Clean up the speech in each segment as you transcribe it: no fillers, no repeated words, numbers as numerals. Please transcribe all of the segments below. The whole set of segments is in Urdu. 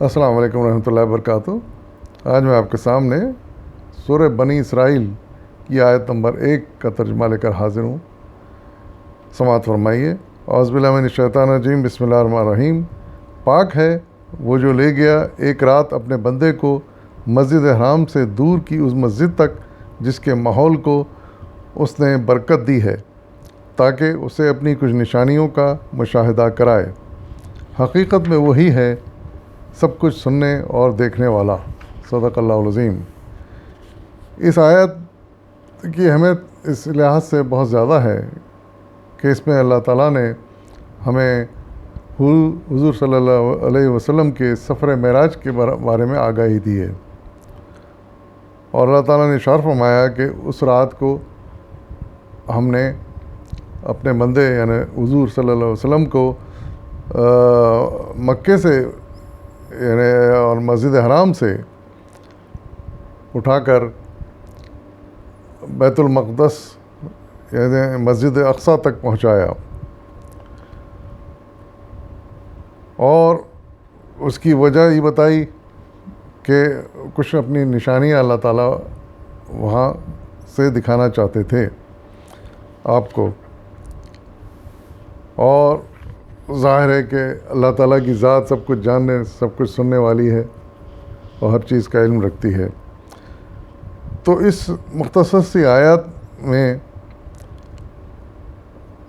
السلام علیکم ورحمۃ اللہ وبرکاتہ۔ آج میں آپ کے سامنے سورہ بنی اسرائیل کی آیت نمبر 1 کا ترجمہ لے کر حاضر ہوں۔ سماعت فرمائیے۔ اعوذ باللہ من الشیطان الرجیم، بسم اللہ الرحمن الرحیم۔ پاک ہے وہ جو لے گیا ایک رات اپنے بندے کو مسجد حرام سے دور کی اس مسجد تک جس کے ماحول کو اس نے برکت دی ہے، تاکہ اسے اپنی کچھ نشانیوں کا مشاہدہ کرائے۔ حقیقت میں وہی ہے سب کچھ سننے اور دیکھنے والا۔ صدق اللہ العظیم۔ اس آیت کی اہمیت اس لحاظ سے بہت زیادہ ہے کہ اس میں اللہ تعالیٰ نے ہمیں حضور صلی اللہ علیہ وسلم کے سفر معراج کے بارے میں آگاہی دی ہے، اور اللہ تعالیٰ نے ارشاد فرمایا کہ اس رات کو ہم نے اپنے بندے یعنی حضور صلی اللہ علیہ وسلم کو مکے سے یعنی اور مسجد حرام سے اٹھا کر بیت المقدس یعنی مسجد اقصیٰ تک پہنچایا، اور اس کی وجہ یہ بتائی کہ کچھ اپنی نشانیاں اللہ تعالیٰ وہاں سے دکھانا چاہتے تھے آپ کو، اور ظاہر ہے کہ اللہ تعالیٰ کی ذات سب کچھ جاننے سب کچھ سننے والی ہے اور ہر چیز کا علم رکھتی ہے۔ تو اس مختصر سی آیت میں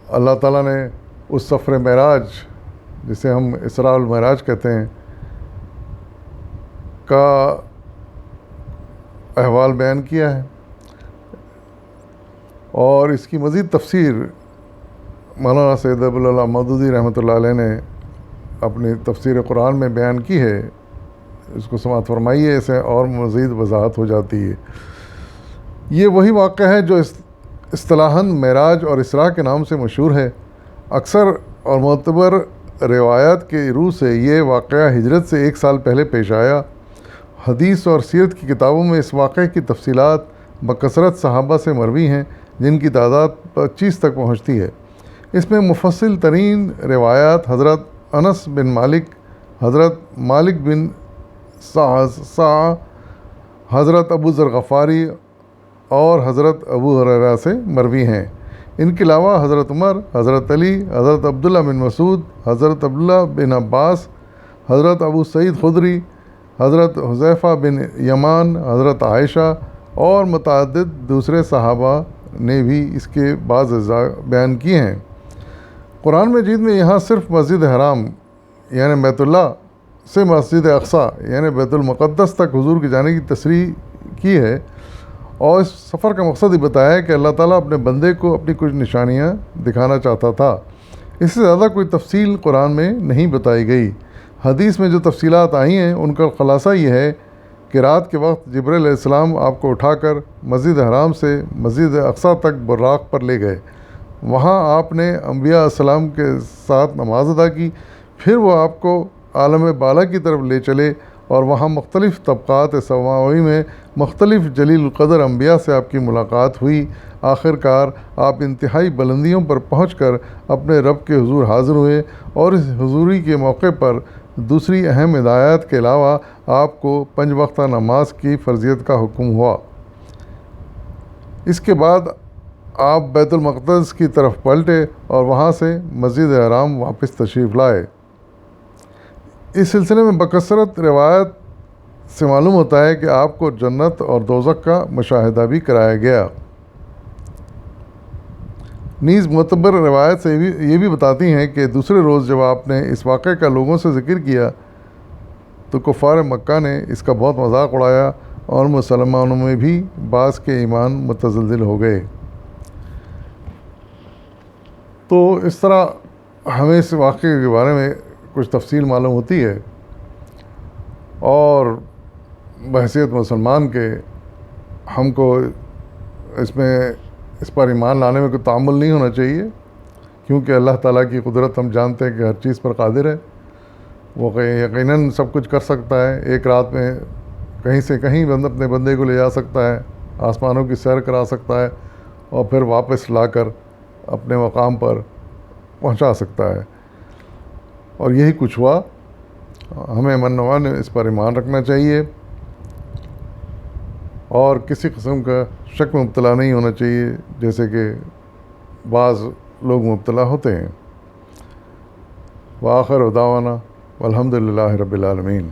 اللہ تعالیٰ نے اس سفر معراج جسے ہم اسراء والمعراج کہتے ہیں کا احوال بیان کیا ہے، اور اس کی مزید تفسیر مولانا سید ابوالعلا مودودی رحمۃ اللہ علیہ نے اپنی تفسیر قرآن میں بیان کی ہے۔ اس کو سماعت فرمائیے، اسے اور مزید وضاحت ہو جاتی ہے۔ یہ وہی واقعہ ہے جو اصطلاحاً معراج اور اسراء کے نام سے مشہور ہے۔ اکثر اور معتبر روایات کے روح سے یہ واقعہ ہجرت سے 1 سال پہلے پیش آیا۔ حدیث اور سیرت کی کتابوں میں اس واقعے کی تفصیلات بکثرت صحابہ سے مروی ہیں، جن کی تعداد 25 تک پہنچتی ہے۔ اس میں مفصل ترین روایات حضرت انس بن مالک، حضرت مالک بن سعد، حضرت ابو ذر غفاری اور حضرت ابو ہریرہ سے مروی ہیں۔ ان کے علاوہ حضرت عمر، حضرت علی، حضرت عبداللہ بن مسعود، حضرت عبداللہ بن عباس، حضرت ابو سعید خدری، حضرت حذیفہ بن یمان، حضرت عائشہ اور متعدد دوسرے صحابہ نے بھی اس کے بعض اجزاء بیان کیے ہیں۔ قرآن مجید میں یہاں صرف مسجد حرام یعنی بیت اللہ سے مسجد اقصیٰ یعنی بیت المقدس تک حضور کی جانے کی تصریح کی ہے، اور اس سفر کا مقصد یہ بتایا ہے کہ اللہ تعالیٰ اپنے بندے کو اپنی کچھ نشانیاں دکھانا چاہتا تھا۔ اس سے زیادہ کوئی تفصیل قرآن میں نہیں بتائی گئی۔ حدیث میں جو تفصیلات آئی ہیں ان کا خلاصہ یہ ہے کہ رات کے وقت جبرائیل علیہ السلام آپ کو اٹھا کر مسجد حرام سے مسجد اقصیٰ تک براق پر لے گئے۔ وہاں آپ نے انبیاء السلام کے ساتھ نماز ادا کی، پھر وہ آپ کو عالم بالا کی طرف لے چلے، اور وہاں مختلف طبقات سماوی میں مختلف جلیل القدر انبیاء سے آپ کی ملاقات ہوئی۔ آخر کار آپ انتہائی بلندیوں پر پہنچ کر اپنے رب کے حضور حاضر ہوئے، اور اس حضوری کے موقع پر دوسری اہم ہدایات کے علاوہ آپ کو 5 وقتہ نماز کی فرضیت کا حکم ہوا۔ اس کے بعد آپ بیت المقدس کی طرف پلٹے اور وہاں سے مسجد حرام واپس تشریف لائے۔ اس سلسلے میں بکثرت روایت سے معلوم ہوتا ہے کہ آپ کو جنت اور دوزخ کا مشاہدہ بھی کرایا گیا۔ نیز معتبر روایت سے یہ بھی بتاتی ہیں کہ دوسرے روز جب آپ نے اس واقعے کا لوگوں سے ذکر کیا تو کفار مکہ نے اس کا بہت مذاق اڑایا، اور مسلمانوں میں بھی بعض کے ایمان متزلزل ہو گئے۔ تو اس طرح ہمیں اس واقعے کے بارے میں کچھ تفصیل معلوم ہوتی ہے، اور بحیثیت مسلمان کے ہم کو اس پر ایمان لانے میں کوئی تعامل نہیں ہونا چاہیے، کیونکہ اللہ تعالیٰ کی قدرت ہم جانتے ہیں کہ ہر چیز پر قادر ہے۔ وہ یقیناً سب کچھ کر سکتا ہے۔ ایک رات میں کہیں سے کہیں اپنے بندے کو لے جا سکتا ہے، آسمانوں کی سیر کرا سکتا ہے، اور پھر واپس لا کر اپنے مقام پر پہنچا سکتا ہے، اور یہی کچھ ہوا۔ ہمیں من اس پر ایمان رکھنا چاہیے اور کسی قسم کا شک میں مبتلا نہیں ہونا چاہیے جیسے کہ بعض لوگ مبتلا ہوتے ہیں۔ وآخر دعوانا والحمد للہ رب العالمین۔